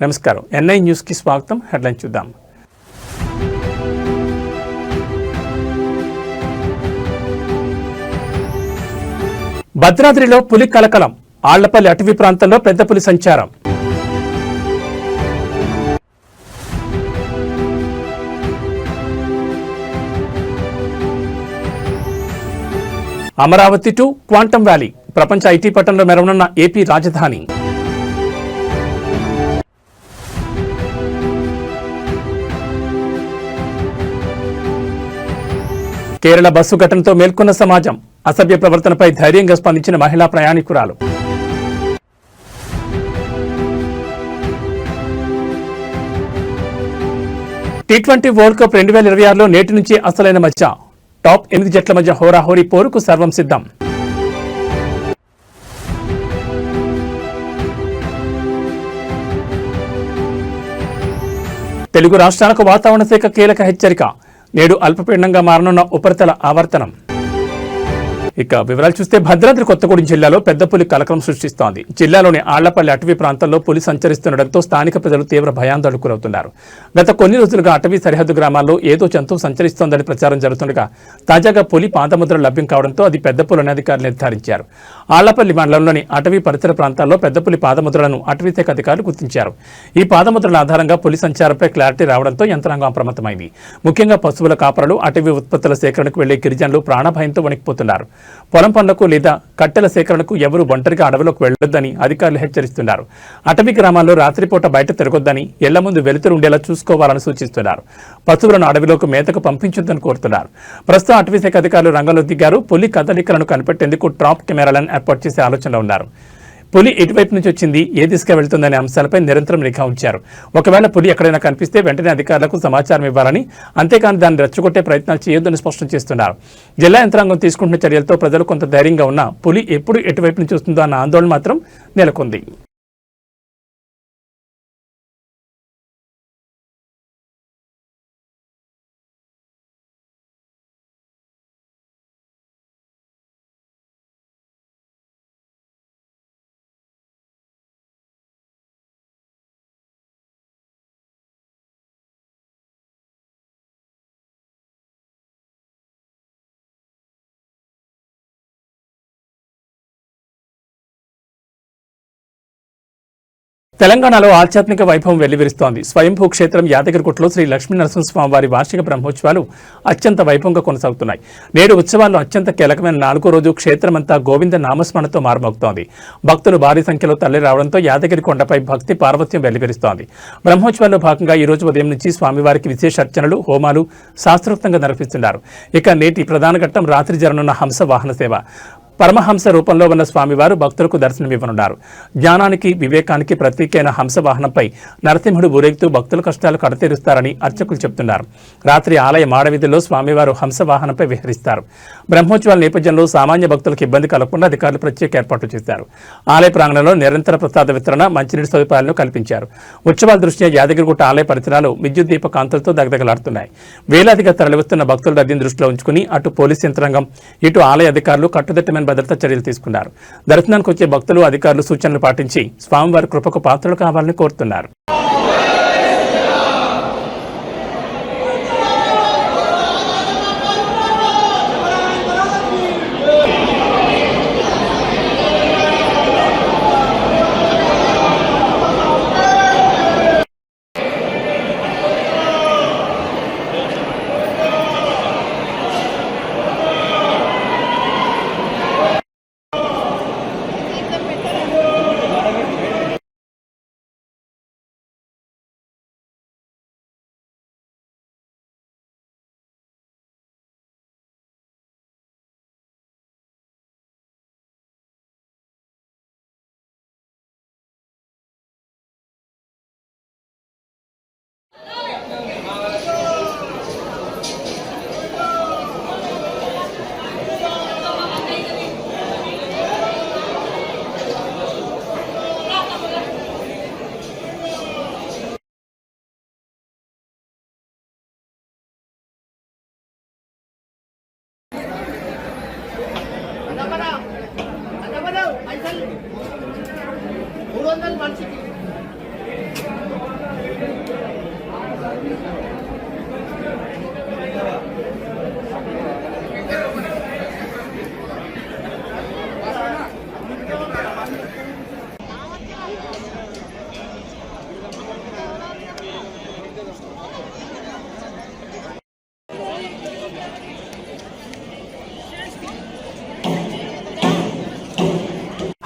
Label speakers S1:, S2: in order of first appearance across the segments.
S1: నమస్కారం. NI news కి స్వాగతం. హెడ్లైన్ చూద్దాం. భద్రాద్రిలో పులి కలకలం. ఆళ్లపల్లి అటవీ ప్రాంతంలో పెద్ద పులి సంచారం. అమరావతి టు క్వాంటమ్ వ్యాలీ ప్రపంచ ఐటీ పట్టణంలో మెరవనున్న ఏపీ రాజధాని. కేరళ బస్సు ఘటనతో మేల్కొన్న సమాజం. అసభ్య ప్రవర్తనపై ధైర్యంగా స్పందించిన మహిళా ప్రయాణికురాలు. టీ20 వరల్డ్ కప్ 2026లో నేటి నుంచి అసలైన మధ్య. టాప్ 8 జట్ల మధ్య హోరాహోరీ పోరుకు సర్వం సిద్ధం. తెలుగు రాష్ట్రాలకు వాతావరణ శాఖ కీలక హెచ్చరిక. నేడు అల్పపీడనంగా మారనున్న ఉపరితల ఆవర్తనం. ఇక వివరాలు చూస్తే భద్రాద్రి కొత్తగూడెం జిల్లాలో పెద్ద పులి కలకలం సృష్టిస్తోంది. జిల్లాలోని ఆళ్లపల్లి అటవీ ప్రాంతంలో పులి సంచరిస్తుండటంతో స్థానిక ప్రజలు తీవ్ర భయాందోళనకు గురవుతున్నారు. గత కొన్ని రోజులుగా అటవీ సరిహద్దు గ్రామాల్లో ఏదో జంతువు సంచరిస్తోందని ప్రచారం జరుగుతుండగా తాజాగా పులి పాదముద్రలు లభ్యం కావడంతో అది పెద్ద పులని అధికారులు నిర్ధారించారు. ఆళ్లపల్లి మండలంలోని అటవీ పరిసర ప్రాంతాల్లో పెద్ద పులి పాదముద్రలను అటవీ శాఖ అధికారులు గుర్తించారు. ఈ పాదముద్రల ఆధారంగా పులి సంచారంపై క్లారిటీ రావడంతో యంత్రాంగం అప్రమత్తమైంది. ముఖ్యంగా పశువుల కాపరులు, అటవీ ఉత్పత్తుల సేకరణకు వెళ్లే గిరిజనులు ప్రాణభయంతో వణికిపోతున్నారు. పొలం పనులకు లేదా కట్టెల సేకరణకు ఎవరూ ఒంటరిగా అడవిలోకి వెళ్లొద్దని అధికారులు హెచ్చరిస్తున్నారు. అటవీ గ్రామాల్లో రాత్రిపూట బయట తిరగొద్దని, ఇళ్ల ముందు వెలుతురు ఉండేలా చూసుకోవాలని సూచిస్తున్నారు. పశువులను అడవిలోకి మేతకు పంపించొద్దని కోరుతున్నారు. ప్రస్తుతం అటవీ శాఖ అధికారులు రంగంలో దిగారు. పులి కదలికలను కనిపెట్టేందుకు ట్రాప్ కెమెరాలను ఏర్పాటు చేసే ఆలోచనలో ఉన్నారు. పులి ఎటువైపు నుంచి వచ్చింది, ఏ దిశగా వెళ్తుందనే అంశాలపై నిరంతరం నిఘా ఉంచారు. ఒకవేళ పులి ఎక్కడైనా కనిపిస్తే వెంటనే అధికారులకు సమాచారం ఇవ్వాలని, అంతేకాని దాన్ని రెచ్చగొట్టే ప్రయత్నాలు చేయొద్దని స్పష్టం చేస్తున్నారు. జిల్లా యంత్రాంగం తీసుకుంటున్న చర్యలతో ప్రజలు కొంత ధైర్యంగా ఉన్నా పులి ఎప్పుడు ఎటువైపు నుంచి వస్తుందో అన్న ఆందోళన మాత్రం నెలకొంది. తెలంగాణలో ఆధ్యాత్మిక వైభవం వెల్లివిరుస్తోంది. స్వయంభూ క్షేత్రం యాదగిరిగుట్టలో శ్రీ లక్ష్మీ నరసింహస్వామి వారి వార్షిక బ్రహ్మోత్సవాలు అత్యంత వైభవంగా కొనసాగుతున్నాయి. నేడు ఉత్సవాల్లో అత్యంత కీలకమైన 4వ రోజు క్షేత్రమంతా గోవింద నామస్మరణతో మారుమోగుతోంది. భక్తులు భారీ సంఖ్యలో తరలి రావడంతో యాదగిరి కొండపై భక్తి పార్వత్యం వెల్లివిరుస్తోంది. బ్రహ్మోత్సవాల్లో భాగంగా ఈ రోజు ఉదయం నుంచి స్వామివారికి విశేష అర్చనలు, హోమాలు శాస్త్రోక్తంగా నిర్వహిస్తున్నారు. ఇక నేటి ప్రధాన ఘట్టం రాత్రి జరగనున్న హంస వాహన సేవ. పరమహంస రూపంలో ఉన్న స్వామివారు భక్తులకు దర్శనమివ్వనున్నారు. జ్ఞానానికి, వివేకానికి ప్రతీకైన హంస వాహనంపై నరసింహుడు ఊరేగుతూ భక్తుల కష్టాలు కడతీరుస్తారని అర్చకులు చెబుతున్నారు. రాత్రి ఆలయ మాడవీధుల్లో స్వామివారు హంస వాహనంపై విహరిస్తారు. బ్రహ్మోత్సవాల నేపథ్యంలో సామాన్య భక్తులకు ఇబ్బంది కలగకుండా అధికారులు ప్రత్యేక ఏర్పాట్లు చేశారు. ఆలయ ప్రాంగణంలో నిరంతర ప్రసాద వితరణ, మంచినీటి సదుపాయాలను కల్పించారు. ఉత్సవాల దృష్ట్యా యాదగిరిగుట్ట ఆలయ పరిసరాలు విద్యుత్ దీప కాంతులతో దగదగలాడుతున్నాయి. వేలాదిగా తరలివస్తున్న భక్తుల రద్దీని దృష్టిలో ఉంచుకుని అటు పోలీసు యంత్రాంగం, ఇటు ఆలయ అధికారులు కట్టుదిట్టమైన భద్రతా చర్యలు తీసుకున్నారు. దర్శనానికి వచ్చే భక్తులు, అధికారులు సూచనలు పాటించి స్వామివారి కృపకు పాత్రలు కావాలని కోరుతున్నారు.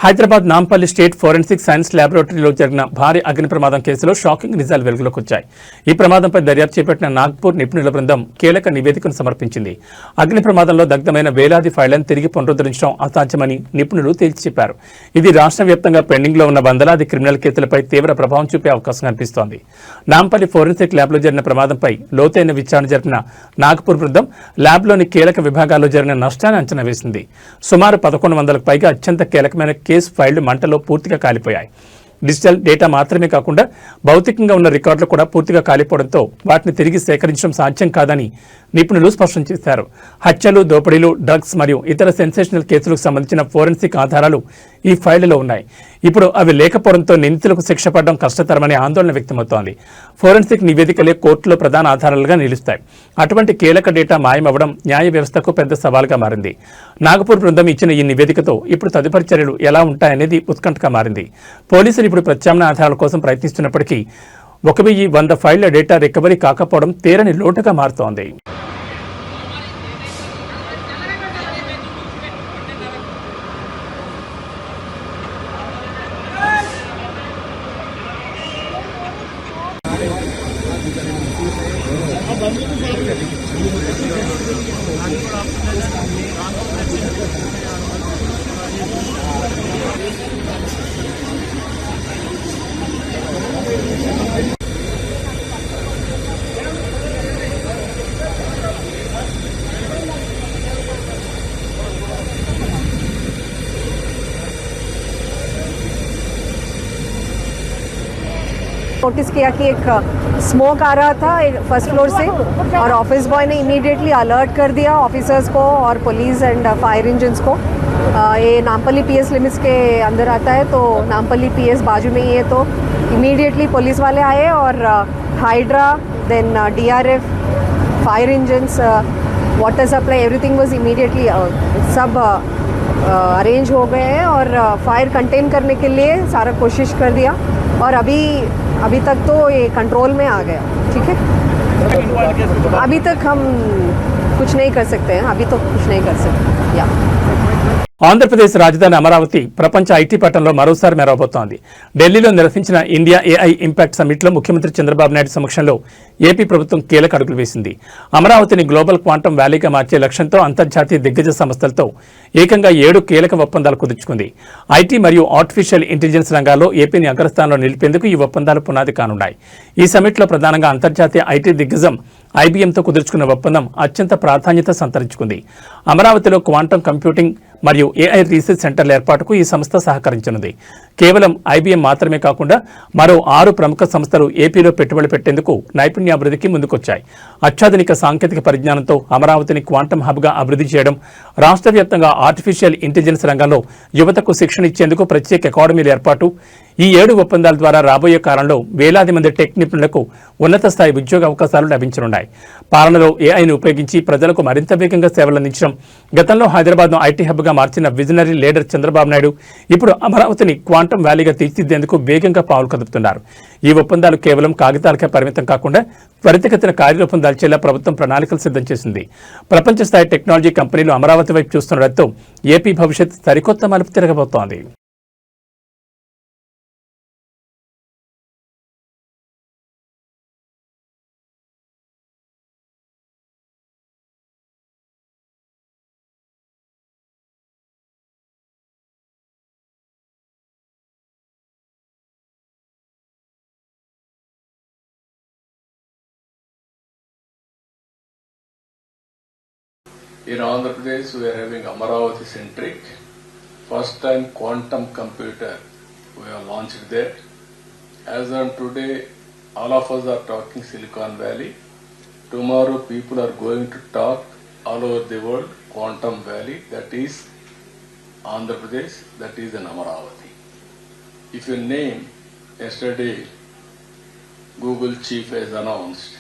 S1: Hyderabad Nampally state forensic science ల్యాబొరేటరీలో జరిగిన భారీ అగ్ని ప్రమాదం కేసులో షాకింగ్ నిజాలు వెలుగులోకి వచ్చాయి. ఈ ప్రమాదంపై దర్యాప్తు చేపట్టిన నాగ్పూర్ నిపుణుల బృందం కీలక నివేదికను సమర్పించింది. అగ్ని ప్రమాదంలో దగ్ధమైన వేలాది ఫైళ్లను తిరిగి పునరుద్ధరించడం అసాధ్యమని నిపుణులు తేల్చి చెప్పారు. ఇది రాష్ట్ర వ్యాప్తంగా పెండింగ్లో ఉన్న వందలాది క్రిమినల్ కేసులపై తీవ్ర ప్రభావం చూపే అవకాశం కనిపిస్తోంది. నాంపల్లి ఫోరెన్సిక్ ల్యాబ్లో జరిగిన ప్రమాదంపై లోతైన విచారణ జరిపిన నాగ్పూర్ బృందం ల్యాబ్లోని కీలక విభాగాల్లో జరిగిన నష్టాన్ని అంచనా వేసింది. సుమారు 1100కు పైగా అత్యంత కీలకమైన కేసు ఫైళ్లు మంటలో పూర్తిగా కాలిపోయాయి. డిజిటల్ డేటా మాత్రమే కాకుండా భౌతికంగా ఉన్న రికార్డులు కూడా పూర్తిగా కాలిపోవడంతో వాటిని తిరిగి సేకరించడం సాధ్యం కాదని నిపుణులు స్పష్టం చేశారు. హత్యలు, దోపిడీలు, డ్రగ్స్ మరియు ఇతర సెన్సేషనల్ కేసులకు సంబంధించిన ఫోరెన్సిక్ ఆధారాలు ఈ ఫైళ్లలో ఉన్నాయి. ఇప్పుడు అవి లేకపోవడంతో నిందితులకు శిక్ష పడడం కష్టతరమనే ఆందోళన వ్యక్తమవుతోంది. ఫోరెన్సిక్ నివేదికలే కోర్టులో ప్రధాన ఆధారాలుగా నిలుస్తాయి. అటువంటి కీలక డేటా మాయమవ్వడం న్యాయ వ్యవస్థకు పెద్ద సవాల్గా మారింది. నాగపూర్ బృందం ఇచ్చిన ఈ నివేదికతో ఇప్పుడు తదుపరి చర్యలు ఎలా ఉంటాయనేది ఉత్కంఠగా మారింది. పోలీసులు ఇప్పుడు ప్రత్యామ్నాయ ఆధారాల కోసం ప్రయత్నిస్తున్నప్పటికీ 1100 ఫైళ్ల డేటా రికవరీ కాకపోవడం తీరని లోటుగా మారుతోంది.
S2: नोटिस किया कि एक स्मोक आ रहा था फर्स्ट फ्लोर से और ऑफिस बॉय ने इमीडिएटली अलर्ट कर दिया ऑफिसर्स को और पुलिस एंड फायर इंजन्स को। ये नामपल्ली पीएस लिमिट्स के अंदर आता है, तो नामपल्ली पीएस बाजू में ही है, तो इमीडिएटली पुलिस वाले आए और HYDRAA then DRF fire engines water supply everything was immediately सब अरेंज हो गए हैं और फायर कंटेन करने के लिए सारा कोशिश कर दिया और अभी तक तो ये कंट्रोल में आ गया। ठीक है, अभी तक हम कुछ नहीं कर सकते हैं, अभी तो कुछ नहीं कर सकते। या
S1: ఆంధ్రప్రదేశ్ రాజధాని అమరావతి ప్రపంచ ఐటీ పట్టణంలో మరోసారి మెరవబోతోంది. ఢిల్లీలో నిర్వహించిన ఇండియా ఏఐ ఇంపాక్ట్ సమ్మిట్లో ముఖ్యమంత్రి చంద్రబాబు నాయుడు సమక్షంలో ఏపీ ప్రభుత్వం కీలక అడుగులు వేసింది. అమరావతిని గ్లోబల్ క్వాంటమ్ వ్యాలీగా మార్చే లక్ష్యంతో అంతర్జాతీయ దిగ్గజ సంస్థలతో ఏకంగా 7 కీలక ఒప్పందాలు కుదుర్చుకుంది. ఐటీ మరియు ఆర్టిఫిషియల్ ఇంటెలిజెన్స్ రంగాల్లో ఏపీని అగ్రస్థానంలో నిలిపేందుకు ఈ ఒప్పందాలు పునాది కానున్నాయి. ఈ సమ్మిట్లో ప్రధానంగా అంతర్జాతీయ ఐటీ దిగ్గజం ఐబీఎంతో కుదుర్చుకున్న ఒప్పందం అత్యంత ప్రాధాన్యత సంతరించుకుంది. అమరావతిలో క్వాంటమ్ కంప్యూటింగ్ మరియు ఏఐ రీసెర్చ్ సెంటర్ల ఏర్పాటుకు ఈ సంస్థ సహకరించనుంది. కేవలం ఐబీఎం మాత్రమే కాకుండా మరో 6 ప్రముఖ సంస్థలు ఏపీలో పెట్టుబడులు పెట్టేందుకు నైపుణ్యాభివృద్ధికి ముందుకొచ్చాయి. అత్యాధునిక సాంకేతిక పరిజ్ఞానంతో అమరావతిని క్వాంటమ్ హబ్గా అభివృద్ధి చేయడం, రాష్ట్ర వ్యాప్తంగా ఆర్టిఫిషియల్ ఇంటెలిజెన్స్ రంగంలో యువతకు శిక్షణ ఇచ్చేందుకు ప్రత్యేక అకాడమీల ఏర్పాటు, ఈ 7 ఒప్పందాల ద్వారా రాబోయే కాలంలో వేలాది మంది టెక్ నిపుణులకు ఉన్నత స్థాయి ఉద్యోగ అవకాశాలు లభించనున్నాయి. పాలనలో ఏఐని ఉపయోగించి ప్రజలకు మరింత వేగంగా సేవలందించడం గతంలో హైదరాబాద్ను ఐటీ హబ్గా మార్చిన విజనరీ లీడర్ చంద్రబాబు నాయుడు ఇప్పుడు అమరావతిని క్వాంటమ్ వ్యాలీగా తీర్చిదిద్దేందుకు వేగంగా పావులు కదుపుతున్నారు. ఈ ఒప్పందాలు కేవలం కాగితాలకే పరిమితం కాకుండా త్వరితగతిన కార్యరూపం దాల్చేలా ప్రభుత్వం ప్రణాళికలు సిద్ధం చేసింది. ప్రపంచ స్థాయి టెక్నాలజీ కంపెనీలు అమరావతి వైపు చూస్తుండటంతో ఏపీ భవిష్యత్ సరికొత్త మలుపు తిరగబోతోంది.
S3: In Andhra Pradesh, we are having Amaravati centric. First time quantum computer we have launched there. As on today, all of us are talking Silicon Valley. Tomorrow, people are going to talk all over the world Quantum Valley. That is Andhra Pradesh. That is in Amaravati. If you name, yesterday, Google chief has announced.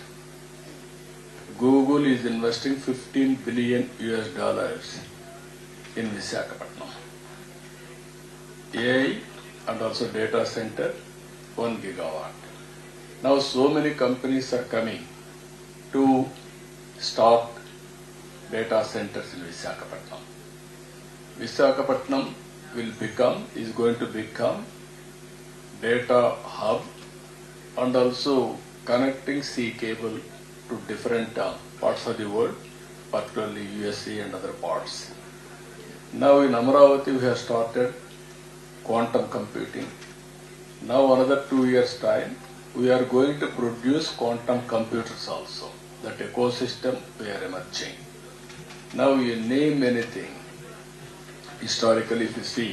S3: Google is investing $15 billion in Visakhapatnam. AI and also data center, 1 gigawatt. Now so many companies are coming to start data centers in Visakhapatnam. Visakhapatnam is going to become data hub and also connecting sea cable to different parts of the world, particularly USA and other parts. Now in Amaravati we have started quantum computing. Now another 2 years time we are going to produce quantum computers also. That ecosystem we are emerging. Now you name anything. Historically if you see,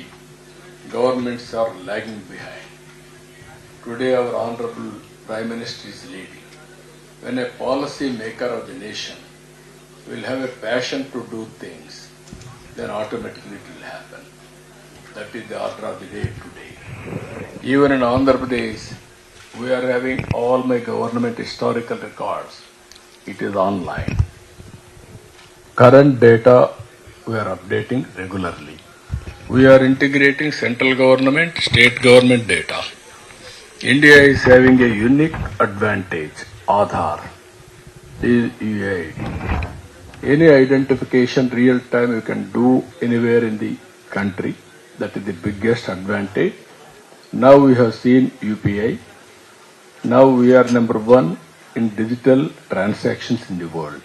S3: governments are lagging behind. Today our Honorable Prime Minister is leading. When a policy maker of the nation will have a passion to do things, then automatically it will happen. That is the order of the day today. Even in Andhra Pradesh, we are having all my government historical records. It is online. Current data we are updating regularly. We are integrating central government, state government data. India is having a unique advantage, Aadhaar, is UAID. Any identification real time you can do anywhere in the country. That is the biggest advantage. Now we have seen UPI. Now we are number one in digital transactions in the world.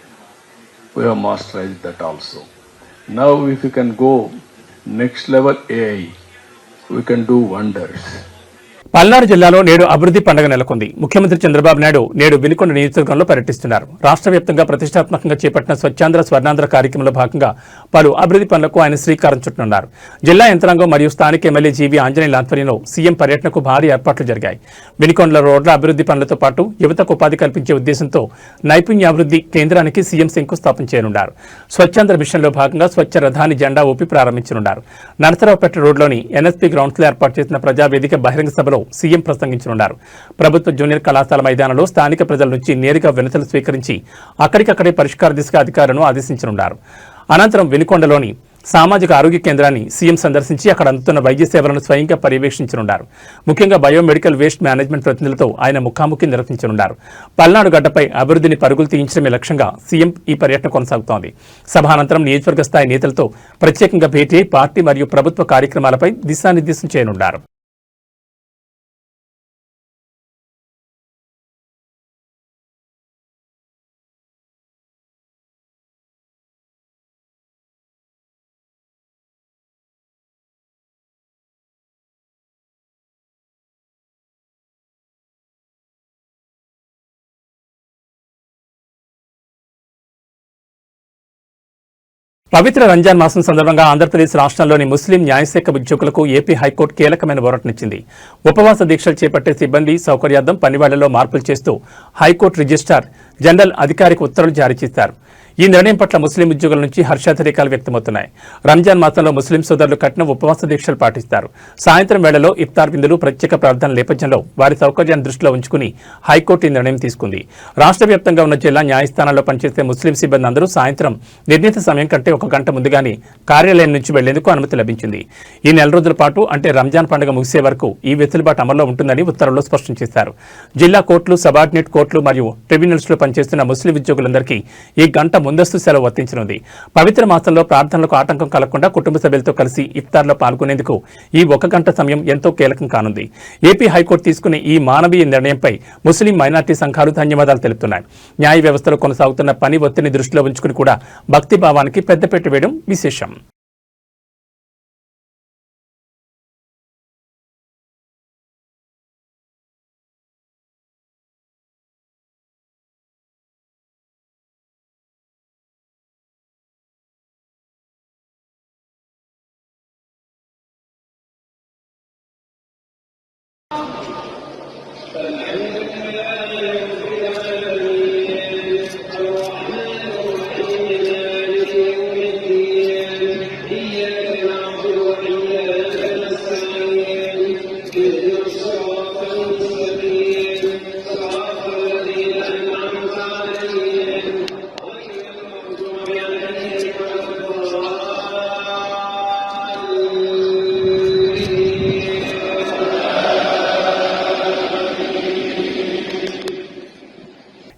S3: We have masterized that also. Now if you can go next level AI, we can do wonders.
S1: Palnadu జిల్లాలో నేడు అభివృద్ధి పండుగ నెలకొంది. ముఖ్యమంత్రి చంద్రబాబు నాయుడు నేడు వినుకొండ నియోజకవర్గంలో పర్యటిస్తున్నారు. రాష్ట్ర వ్యాప్తంగా ప్రతిష్టాత్మకంగా చేపట్టిన స్వచ్ఛాంధ్ర స్వర్ణాంధ్ర కార్యక్రమంలో భాగంగా పలు అభివృద్ధి పనులకు ఆయన శ్రీకారం చుట్టనున్నారు. జిల్లా యంత్రాంగం మరియు స్థానిక ఎమ్మెల్యే జీవీ ఆంజనేయుల ఆధ్వర్యంలో సీఎం పర్యటనకు భారీ ఏర్పాట్లు జరిగాయి. వినుకొండల రోడ్ల అభివృద్ధి పనులతో పాటు యువతకు ఉపాధి కల్పించే ఉద్దేశంతో నైపుణ్యాభివృద్ధి కేంద్రానికి సీఎం శంకుస్థాపన చేయనున్నారు. స్వచ్ఛాంధ్ర మిషన్లో భాగంగా స్వచ్ఛ రథాన్ని జెండా ఊపి ప్రారంభించనున్నారు. నరసరావుపేట రోడ్లోని ఎన్ఎస్పీ గ్రౌండ్స్లో ఏర్పాటు చేసిన ప్రజావేదిక బహిరంగ సభలో సీఎం ప్రసంగించనున్నారు. ప్రభుత్వ జూనియర్ కళాశాల మైదానంలో స్థానిక ప్రజల నుంచి నేరుగా వినతులు స్వీకరించి అక్కడికక్కడే పరిష్కార దిశగా అధికారులను ఆదేశించనున్నారు. అనంతరం వినుకొండలోని సామాజిక ఆరోగ్య కేంద్రాన్ని సీఎం సందర్శించి అక్కడ అందుతున్న వైద్య సేవలను స్వయంగా పర్యవేక్షించనున్నారు. ముఖ్యంగా బయోమెడికల్ వేస్ట్ మేనేజ్మెంట్ ప్రతినిధులతో ఆయన ముఖాముఖి నిర్వహించనున్నారు. పల్నాడు గడ్డపై అభివృద్ధిని పరుగులు తీయించడమే లక్ష్యంగా సీఎం ఈ పర్యటన కొనసాగుతోంది. సభానంతరం నియోజకవర్గ స్థాయి నేతలతో ప్రత్యేకంగా భేటీ పార్టీ మరియు ప్రభుత్వ కార్యక్రమాలపై దిశానిర్దేశం చేయనున్నారు. పవిత్ర రంజాన్ మాసం సందర్భంగా ఆంధ్రప్రదేశ్ రాష్ట్రంలోని ముస్లిం న్యాయశాఖ ఉద్యోగులకు ఏపీ హైకోర్టు కీలకమైన ఊరటనిచ్చింది. ఉపవాస దీక్షలు చేపట్టే సిబ్బంది సౌకర్యార్థం పనివాళ్లలో మార్పులు చేస్తూ హైకోర్టు రిజిస్ట్రార్ జనరల్ అధికారిక ఉత్తర్వులు జారీ చేశారు. ఈ నిర్ణయం పట్ల ముస్లిం ఉద్యోగుల నుంచి హర్షాతిరేకాలు వ్యక్తమవుతున్నాయి. రంజాన్ మాసంలో ముస్లిం సోదరులు కఠిన ఉపవాస దీక్షలు పాటిస్తారు. సాయంత్రం వేళలో ఇఫ్తార్ విందులు ప్రత్యేక ప్రార్థనల నేపథ్యంలో వారి సౌకర్యాన్ని దృష్టిలో ఉంచుకుని హైకోర్టు ఈ నిర్ణయం తీసుకుంది. రాష్ట్ర వ్యాప్తంగా ఉన్న జిల్లా న్యాయస్థానాల్లో పనిచేసే ముస్లిం సిబ్బంది అందరూ సాయంత్రం నిర్ణీత సమయం కంటే 1 గంట ముందుగానే కార్యాలయం నుంచి వెళ్లేందుకు అనుమతి లభించింది. ఈ నెల రోజుల పాటు అంటే రంజాన్ పండుగ ముగిసే వరకు ఈ వెసులుబాటు అమల్లో ఉంటుందని ఉత్తర్వుల్లో స్పష్టం చేశారు. జిల్లా కోర్టులు, సబార్డినేట్ కోర్టులు మరియు ట్రిబ్యునల్స్ లో పనిచేస్తున్న ముస్లిం ఉద్యోగులందరికీ ఈ గంట ముందస్తు సెలవు వర్తించనుంది. పవిత్ర మాసంలో ప్రార్థనలకు ఆటంకం కలగకుండా కుటుంబ సభ్యులతో కలిసి ఇఫ్తార్లో పాల్గొనేందుకు ఈ 1 గంట సమయం ఎంతో కీలకం కానుంది. ఏపీ హైకోర్టు తీసుకునే ఈ మానవీయ నిర్ణయంపై ముస్లిం మైనార్టీ సంఘాలు ధన్యవాదాలు తెలుపుతున్నాయి. న్యాయ వ్యవస్థలో కొనసాగుతున్న పని ఒత్తిడిని దృష్టిలో ఉంచుకుని కూడా భక్తి భావానికి పెద్దపీట వేయడం విశేషం.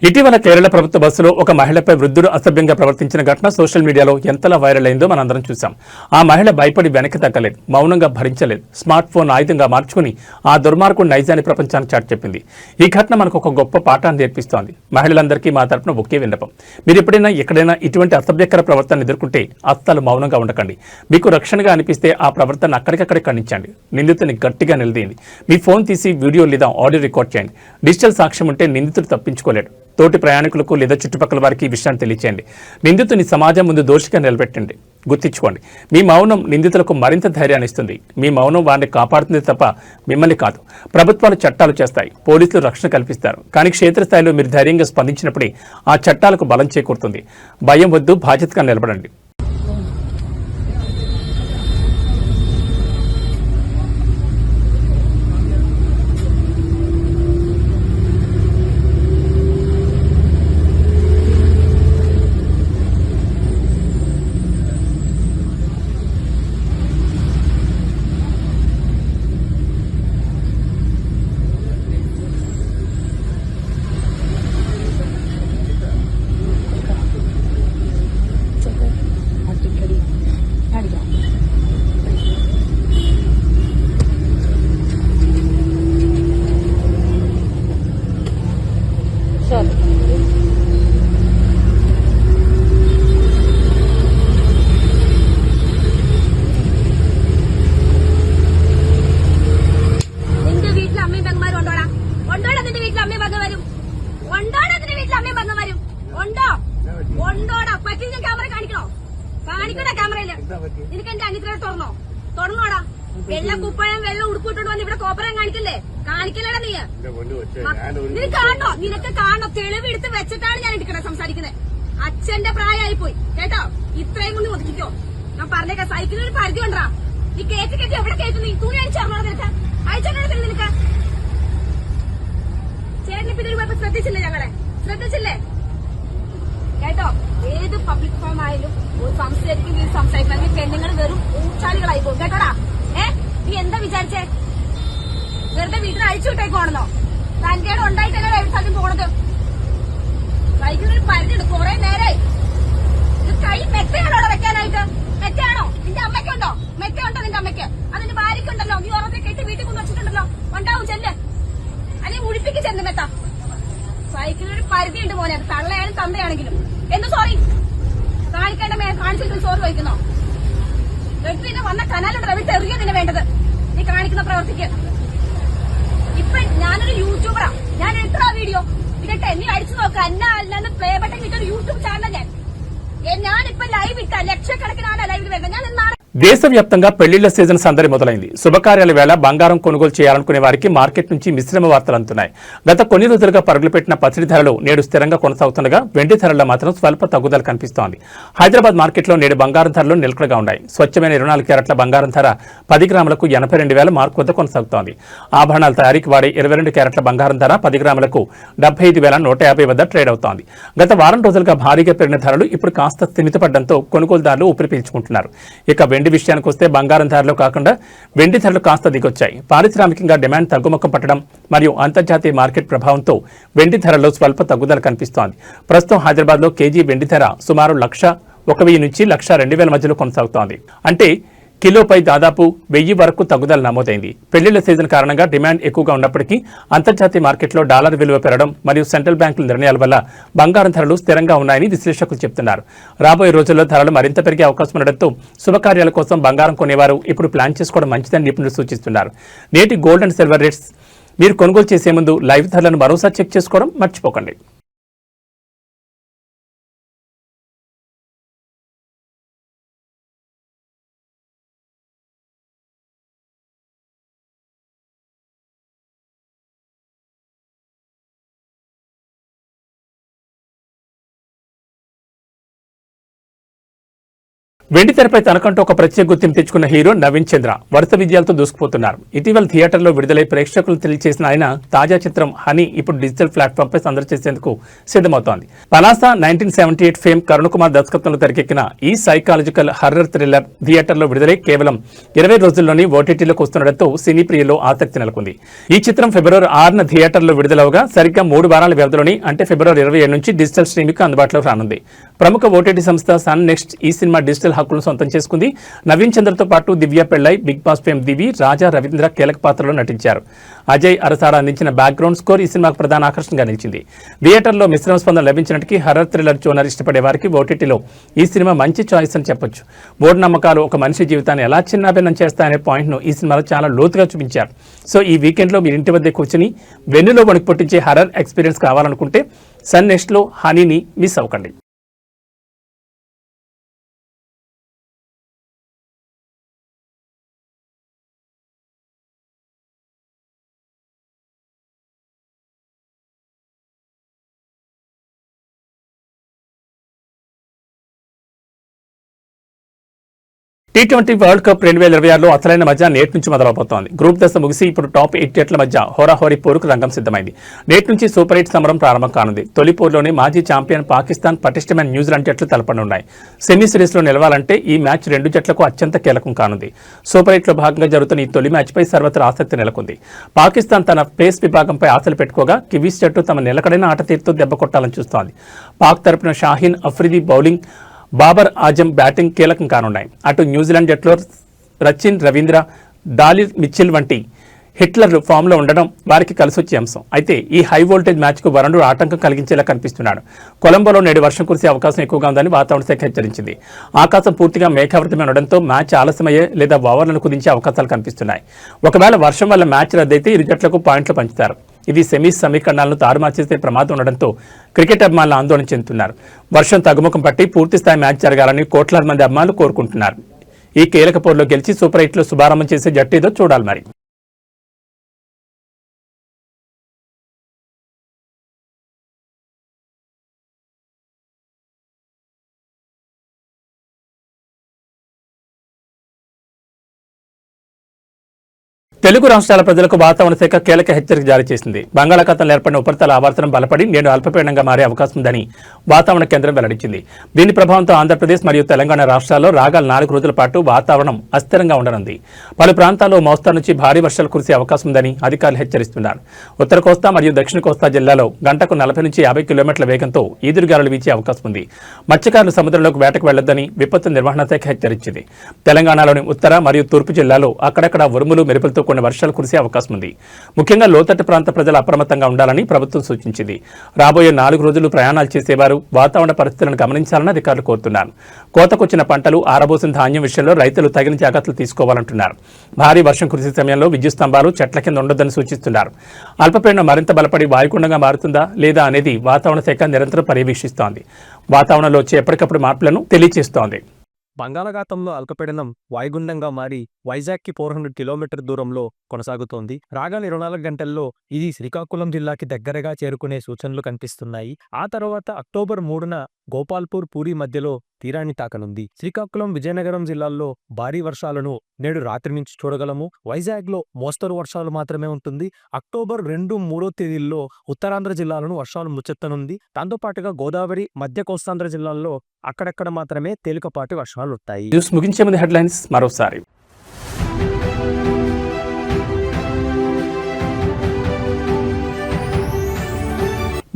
S1: ఇటీవల కేరళ ప్రభుత్వ బస్సులో ఒక మహిళపై వృద్ధుడు అసభ్యంగా ప్రవర్తించిన ఘటన సోషల్ మీడియాలో ఎంతలా వైరల్ అయిందో మనందరం చూసాం. ఆ మహిళ భయపడి వెనక్కి తగ్గలేదు, మౌనంగా భరించలేదు, స్మార్ట్ ఫోన్ ఆయుధంగా మార్చుకుని ఆ దుర్మార్గుడు నైజాన్ని ప్రపంచానికి చాటి చెప్పింది. ఈ ఘటన మనకు ఒక గొప్ప పాఠాన్ని నేర్పిస్తోంది. మహిళలందరికీ మా తరపున ఒకే విన్నపం, మీరు ఎప్పుడైనా ఎక్కడైనా ఇటువంటి అసభ్యకర ప్రవర్తన ఎదుర్కొంటే అస్సలు మౌనంగా ఉండకండి. మీకు రక్షణగా అనిపిస్తే ఆ ప్రవర్తన అక్కడికక్కడే ఖండించండి. నిందితుని గట్టిగా నిలదీయండి. మీ ఫోన్ తీసి వీడియో లేదా ఆడియో రికార్డ్ చేయండి. డిజిటల్ సాక్ష్యం ఉంటే నిందితుడు తప్పించుకోలేడు. తోటి ప్రయాణికులకు లేదా చుట్టుపక్కల వారికి ఈ విషయాన్ని తెలియచేయండి. నిందితుని సమాజం ముందు దోషిగా నిలబెట్టండి. గుర్తించుకోండి, మీ మౌనం నిందితులకు మరింత ధైర్యాన్ని ఇస్తుంది. మీ మౌనం వారిని కాపాడుతుంది తప్ప మిమ్మల్ని కాదు. ప్రభుత్వాలు చట్టాలు చేస్తాయి, పోలీసులు రక్షణ కల్పిస్తారు. కానీ క్షేత్రస్థాయిలో మీరు ధైర్యంగా స్పందించినప్పుడే ఆ చట్టాలకు బలం చేకూరుతుంది. భయం వద్దు, బాధ్యతగా నిలబడండి.
S4: നിനക്ക് അനിത്ര തുറന്നോടാ വെള്ള കുപ്പായം വെള്ളം ഉടുപ്പിട്ടോണ്ട് വന്ന് ഇവിടെ കോപ്പറം കാണിക്കല്ലേ കാണിക്കല്ലേടാ നീ നിനക്ക് കാണോ നിനക്ക് കാണോ തെളിവെടുത്ത് വെച്ചിട്ടാണ് ഞാൻ എടുക്കണേ സംസാരിക്കുന്നത്. അച്ഛന്റെ പ്രായമായി പോയി കേട്ടോ, ഇത്രയും കൊണ്ട് ഒതുക്കിക്കോ. ഞാൻ പറഞ്ഞേക്കാം, സൈക്കിളിന് ഒരു പരിധി ഉണ്ടാ. നീ കേറ്റി എവിടെ കേട്ടു? നീ തുണി അടിച്ചറിഞ്ഞോ നിനക്ക്? അയച്ചോ നിനക്ക്? ചേട്ടന് പിന്നെ പോയപ്പോ ശ്രദ്ധിച്ചില്ലേ? ഞങ്ങളെ ശ്രദ്ധിച്ചില്ലേ കേട്ടോ? ഏത് പബ്ലിക് ഫോം ആയാലും സംസാരിക്കും സംസാരിക്കണം. പെണ്ണുങ്ങൾ വെറും ഊച്ചാലികളായി പോകും കേട്ടോടാ. നീ എന്താ വിചാരിച്ചേ? വെറുതെ വീട്ടിൽ അഴിച്ചു വിട്ടേക്കോണെന്നോ? തൻകേട് ഉണ്ടായിട്ടല്ലേ എവിടെ സ്ഥലത്തും പോണത്? സൈക്കിളിൽ പരിധിയുണ്ട്, കുറെ നേരായി. കൈ മെത്തയാണോ അവിടെ വെക്കാനായിട്ട്? മെത്തയാണോ? നിന്റെ അമ്മയ്ക്കുണ്ടോ? മെത്തയുണ്ടോ നിന്റെ അമ്മയ്ക്ക്? അതിന്റെ ഭാര്യയ്ക്കുണ്ടല്ലോ. നീ ഓരോരുത്തരെ കെട്ടി വീട്ടിൽ കൊണ്ട് വെച്ചിട്ടുണ്ടല്ലോ. ഉണ്ടാവും, ചെല്ല്. അല്ലെങ്കിൽ മുഴിപ്പിക്ക് ചെന്ന് മെത്ത. സൈക്കിളിനൊരു പരിധിയുണ്ട് മോനെ, അത് തള്ളയായാലും തന്തയാണെങ്കിലും. എന്ത് സോറി കാണിക്കേണ്ട കാണിച്ചിട്ട് സോറി വഹിക്കുന്നോ? പിന്നെ വന്ന കനാലുണ്ടോ വിട്ട് എറിയോ നിന്നെ വേണ്ടത് നീ കാണിക്കുന്ന പ്രവർത്തിക്ക്. ഇപ്പൊ ഞാനൊരു യൂട്യൂബറാ, ഞാൻ എത്ര വീഡിയോ ഇടട്ടെ? നീ അടിച്ചു നോക്ക. അല്ലാന്ന് പ്ലേ ബട്ടൺ ഇട്ടൊരു യൂട്യൂബ് ചാനൽ ഞാനിപ്പോ ലൈവ് ഇട്ട ലക്ഷക്കണക്കിനാണ് ലൈവിൽ വരുന്നത്. ഞാൻ എന്നാണ്
S1: దేశవ్యాప్తంగా పెళ్లిళ్ల సీజన్ సందడి మొదలైంది. శుభకార్యాల వేళ బంగారం కొనుగోలు చేయాలనుకునే వారికి మార్కెట్ నుంచి మిశ్రమ వార్తలు అందుతున్నాయి. గత కొన్ని రోజులుగా పరుగులు పెట్టిన పసిడి ధరలు నేడు స్థిరంగా కొనసాగుతుండగా వెండి ధరల్లో మాత్రం స్వల్ప తగ్గుదల కనిపిస్తోంది. హైదరాబాద్ మార్కెట్లో నేడు బంగారం ధరలు నిలకడగా ఉన్నాయి. స్వచ్ఛమైన 24 క్యారెట్ల బంగారం ధర 10 గ్రాములకు 82,000 మార్కు వద్ద కొనసాగుతోంది. ఆభరణాల తయారీకి వాడే 22 క్యారెట్ల బంగారం ధర 10 గ్రాములకు 75,150 వద్ద ట్రేడ్ అవుతోంది. గత వారం రోజులుగా భారీగా పెరిగిన ధరలు ఇప్పుడు కాస్త స్థిమితపడడంతో కొనుగోలుదారులు ఊపిరి పీల్చుకుంటున్నారు. ఇక వెండి విషయానికి వస్తే బంగారం ధరలు కాకుండా వెండి ధరలు కాస్త దిగొచ్చాయి. పారిశ్రామికంగా డిమాండ్ తగ్గుముఖం పట్టడం మరియు అంతర్జాతీయ మార్కెట్ ప్రభావంతో వెండి ధరల్లో స్వల్ప తగ్గుదల కనిపిస్తోంది. ప్రస్తుతం హైదరాబాద్ లో కేజీ వెండి ధర సుమారు 1,01,000 నుంచి 1,02,000 మధ్యలో కొనసాగుతోంది. అంటే కిలోపై దాదాపు 1000 వరకు తగ్గుదల నమోదైంది. పెళ్లిళ్ల సీజన్ కారణంగా డిమాండ్ ఎక్కువగా ఉన్నప్పటికీ అంతర్జాతీయ మార్కెట్లో డాలర్ విలువ పెరగడం మరియు సెంట్రల్ బ్యాంకుల నిర్ణయాల వల్ల బంగారం ధరలు స్థిరంగా ఉన్నాయని విశ్లేషకులు చెబుతున్నారు. రాబోయే రోజుల్లో ధరలు మరింత పెరిగే అవకాశం ఉండడంతో శుభకార్యాల కోసం బంగారం కొనేవారు ఇప్పుడు ప్లాన్ చేసుకోవడం మంచిదని నిపుణులు సూచిస్తున్నారు. నేటి గోల్డ్ అండ్ సిల్వర్ రేట్స్ మీరు కొనుగోలు చేసే ముందు లైవ్ ధరలను మరోసారి చెక్ చేసుకోవడం మర్చిపోకండి. వెండి తెరపై తనకంటూ ఒక ప్రత్యేక గుర్తింపు తెచ్చుకున్న హీరో నవీన్ చంద్ర వరుస విజయాలతో దూసుకుపోతున్నారు. ఇటీవల థియేటర్లో విడుదలై ప్రేక్షకులు తెలియజేసిన ఆయన తాజా చిత్రం హనీ ఇప్పుడు డిజిటల్ ప్లాట్ఫామ్ పై సందడి చేసేందుకు సిద్ధమవుతోంది. పలాస 1978 ఫేమ్ కరుణ్ కుమార్ దర్శకత్వంలో తెరకెక్కిన ఈ సైకాలజికల్ హర్రర్ థ్రిల్లర్ థియేటర్లో విడుదలై కేవలం 20 రోజుల్లోనే ఓటీటీలోకి వస్తుండటంతో సినీ ప్రియుల్లో ఆసక్తి నెలకొంది. ఈ చిత్రం ఫిబ్రవరి 6న థియేటర్లో విడుదలవగా సరిగ్గా 3 వారాల వ్యవధిలోని అంటే ఫిబ్రవరి 27 నుంచి డిజిటల్ స్ట్రీమింగ్ అందుబాటులోకి రానుంది. ప్రముఖ ఓటీటీ సంస్థ సన్ నెక్స్ట్ ఈ సినిమా డిజిటల్ హక్కులను సొంతం చేసుకుంది. నవీన్ చంద్రతో పాటు దివ్య పెళ్లై, బిగ్ బాస్ ఫేమ్ దివి, రాజా రవీంద్ర కీలక పాత్రలో నటించారు. అజయ్ అరసాడ అందించిన బ్యాక్గ్రౌండ్ స్కోర్ ఈ సినిమాకు ప్రధాన ఆకర్షణగా నిలిచింది. థియేటర్లో మిశ్రమ స్పందన లభించినట్టుకి హర్రర్ థ్రిల్లర్ జోనర్ ఇష్టపడే వారికి ఓటీటీలో ఈ సినిమా మంచి చాయిస్ అని చెప్పొచ్చు. మూఢనమ్మకాలు ఒక మనిషి జీవితాన్ని ఎలా చిన్నాభిన్నం చేస్తాయనే పాయింట్ను ఈ సినిమాలో చాలా లోతుగా చూపించారు. సో ఈ వీకెండ్లో మీరు ఇంటి వద్ద కూర్చుని వెన్నులో వణుకు పుట్టించే హర్రర్ ఎక్స్పీరియన్స్ కావాలనుకుంటే సన్ నెక్స్ట్లో హనీని మిస్ అవ్వకండి. T20 వరల్డ్ కప్ 2026లో అసలైన మధ్య నేటి నుంచి మొదలవుతోంది. గ్రూప్ దశ ముగిసి ఇప్పుడు టాప్ 8 జట్ల మధ్య హోరాహోరీ పోరుకు రంగం సిద్ధమైంది. నేటి నుంచి సూపర్ 8 సమరం ప్రారంభం కానుంది. తొలి పోరులోనే మాజీ ఛాంపియన్ పాకిస్తాన్, పటిష్టమైన న్యూజిలాండ్ జట్లు తలపడనున్నాయి. సెమీ సిరీస్లో నిలవాలంటే ఈ మ్యాచ్ 2 జట్లకు అత్యంత కీలకం కానుంది. సూపర్ 8లో భాగంగా జరుగుతున్న ఈ తొలి మ్యాచ్పై సర్వత్రా ఆసక్తి నెలకొంది. పాకిస్తాన్ తన పేస్ విభాగంపై ఆశలు పెట్టుకోగా కివీస్ జట్టు తమ నిలకడైన ఆట తీరుతో దెబ్బ కొట్టాలని చూస్తోంది. పాక్ తరపున షాహీన్ అఫ్రిది బౌలింగ్, బాబర్ ఆజం బ్యాటింగ్ కీలకం కానున్నాయి. అటు న్యూజిలాండ్ జట్లో రచిన్ రవీంద్ర, డాలిర్ మిచిల్ వంటి హిట్లర్లు ఫామ్లో ఉండడం వారికి కలిసొచ్చే అంశం. అయితే ఈ హై వోల్టేజ్ మ్యాచ్కు వరుణుడు ఆటంకం కలిగించేలా కనిపిస్తున్నాడు. కొలంబోలో నేడు వర్షం కురిసే అవకాశం ఎక్కువగా ఉందని వాతావరణ శాఖ హెచ్చరించింది. ఆకాశం పూర్తిగా మేఘావృతమై ఉండడంతో మ్యాచ్ ఆలస్యమయ్యే లేదా ఓవర్లను కుదించే అవకాశాలు కనిపిస్తున్నాయి. ఒకవేళ వర్షం వల్ల మ్యాచ్ రద్దయితే ఇరు జట్లకు పాయింట్లు పంచుతారు. ఇది సెమీస్ సమీకరణాలను తారుమార్చేసే ప్రమాదం ఉండడంతో క్రికెట్ అభిమానులు ఆందోళన చెందుతున్నారు. వర్షం తగ్గుముఖం పట్టి పూర్తిస్థాయి మ్యాచ్ జరగాలని కోట్లాది మంది అభిమానులు కోరుకుంటున్నారు. ఈ కీలక పోరులో గెలిచి సూపర్ 8లో శుభారంభం చేసే జట్టు ఏదో చూడాలి మరి. తెలుగు రాష్ట్రాల ప్రజలకు వాతావరణ శాఖ కీలక హెచ్చరిక జారీ చేసింది. బంగాళాఖాతంలో ఏర్పడిన ఉపరితల ఆవర్తనం బలపడి నేడు అల్పపీడనంగా మారే అవకాశం ఉందని వాతావరణ కేంద్రం వెల్లడించింది. దీని ప్రభావంతో ఆంధ్రప్రదేశ్ మరియు తెలంగాణ రాష్ట్రాల్లో రాగల 4 రోజుల పాటు వాతావరణం అస్థిరంగా ఉండనుంది. పలు ప్రాంతాల్లో మోస్తరు నుంచి భారీ వర్షాలు కురిసే అవకాశం ఉందని అధికారులు హెచ్చరిస్తున్నారు. ఉత్తర కోస్తా మరియు దక్షిణ కోస్తా జిల్లాలో గంటకు 40 నుంచి 50 కిలోమీటర్ల వేగంతో ఈదురుగాలులు వీచే అవకాశం ఉంది. మత్స్యకారులు సముద్రంలోకి వేటకు వెళ్లొద్దని విపత్తు నిర్వహణ శాఖ హెచ్చరించింది. తెలంగాణలోని ఉత్తర మరియు తూర్పు జిల్లాలో అక్కడక్కడ ఉరుములు మెరుపులతో కొన్ని వర్షాలు కురిసే అవకాశం ఉంది. ముఖ్యంగా లోతట్టు ప్రాంత ప్రజలు అప్రమత్తంగా ఉండాలని ప్రభుత్వం సూచించింది. రాబోయే 4 రోజులు ప్రయాణాలు చేసేవారు వాతావరణ పరిస్థితులను గమనించాలని అధికారులు కోరుతున్నారు. కోతకొచ్చిన పంటలు, ఆరబోసిన ధాన్యం విషయంలో రైతులు తగిన జాగ్రత్తలు తీసుకోవాలంటున్నారు. భారీ వర్షం కురిసే సమయంలో విద్యుత్ స్తంభాలు, చెట్ల కింద ఉండొద్దని సూచిస్తున్నారు. అల్పపీడనం మరింత బలపడి వాయుగుండంగా మారుతుందా లేదా అనేది వాతావరణ శాఖ నిరంతరం పర్యవేక్షిస్తోంది. వాతావరణంలో వచ్చే ఎప్పటికప్పుడు మార్పులను తెలియజేస్తోంది.
S5: బంగాళాఖాతంలో అల్పపీడనం వాయుగుండంగా మారి వైజాగ్కి 400 కిలోమీటర్ దూరంలో కొనసాగుతోంది. రాగల 24 గంటల్లో ఇది శ్రీకాకుళం జిల్లాకి దగ్గరగా చేరుకునే సూచనలు కనిపిస్తున్నాయి. ఆ తర్వాత అక్టోబర్ 3న గోపాల్పూర్, పూరి మధ్యలో తీరాన్ని తాకనుంది. శ్రీకాకుళం, విజయనగరం జిల్లాల్లో భారీ వర్షాలను నేడు రాత్రి నుంచి చూడగలము. వైజాగ్లో మోస్తరు వర్షాలు మాత్రమే ఉంటుంది. అక్టోబర్ 2, 3 తేదీల్లో ఉత్తరాంధ్ర జిల్లాలను వర్షాలు ముచ్చెత్తనుంది. దాంతోపాటుగా గోదావరి, మధ్య కోస్తాంధ్ర జిల్లాల్లో అక్కడక్కడ మాత్రమే తేలికపాటి వర్షాలు ఉంటాయి.
S1: న్యూస్ ముగించే ముందు హెడ్లైన్స్ మరోసారి.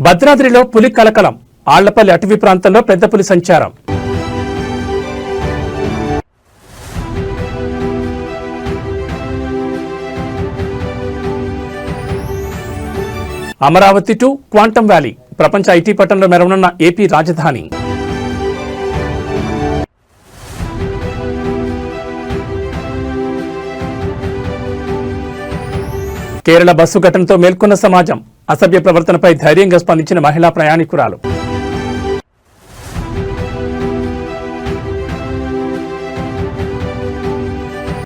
S1: భద్రాద్రిలో పులి కలకలం, ఆళ్లపల్లి అటవీ ప్రాంతంలో పెద్ద పులి సంచారం. అమరావతి టు క్వాంటమ్ వ్యాలీ, ప్రపంచ ఐటీ పట్టణంలో మెరవనున్న ఏపీ రాజధాని. కేరళ బస్సు ఘటనతో మేల్కొన్న సమాజం, అసభ్య ప్రవర్తనపై ధైర్యంగా స్పందించిన మహిళా ప్రయాణికురాలు.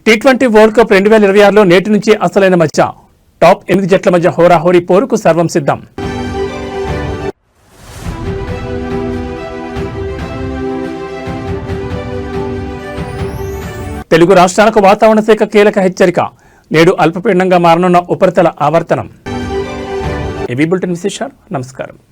S1: T20 వరల్డ్ కప్ 2026లో నేటి నుంచి అసలైన మధ్య టాప్ 8 జట్ల మధ్య హోరాహోరీ పోరుకు సర్వం సిద్ధం. తెలుగు రాష్ట్రాలకు వాతావరణ శాఖ కీలక హెచ్చరిక. నేడు అల్పపీడనంగా మారనున్న ఉపరితల ఆవర్తనం. ఏబీ బులెటిన్ విశేషాలు. నమస్కారం.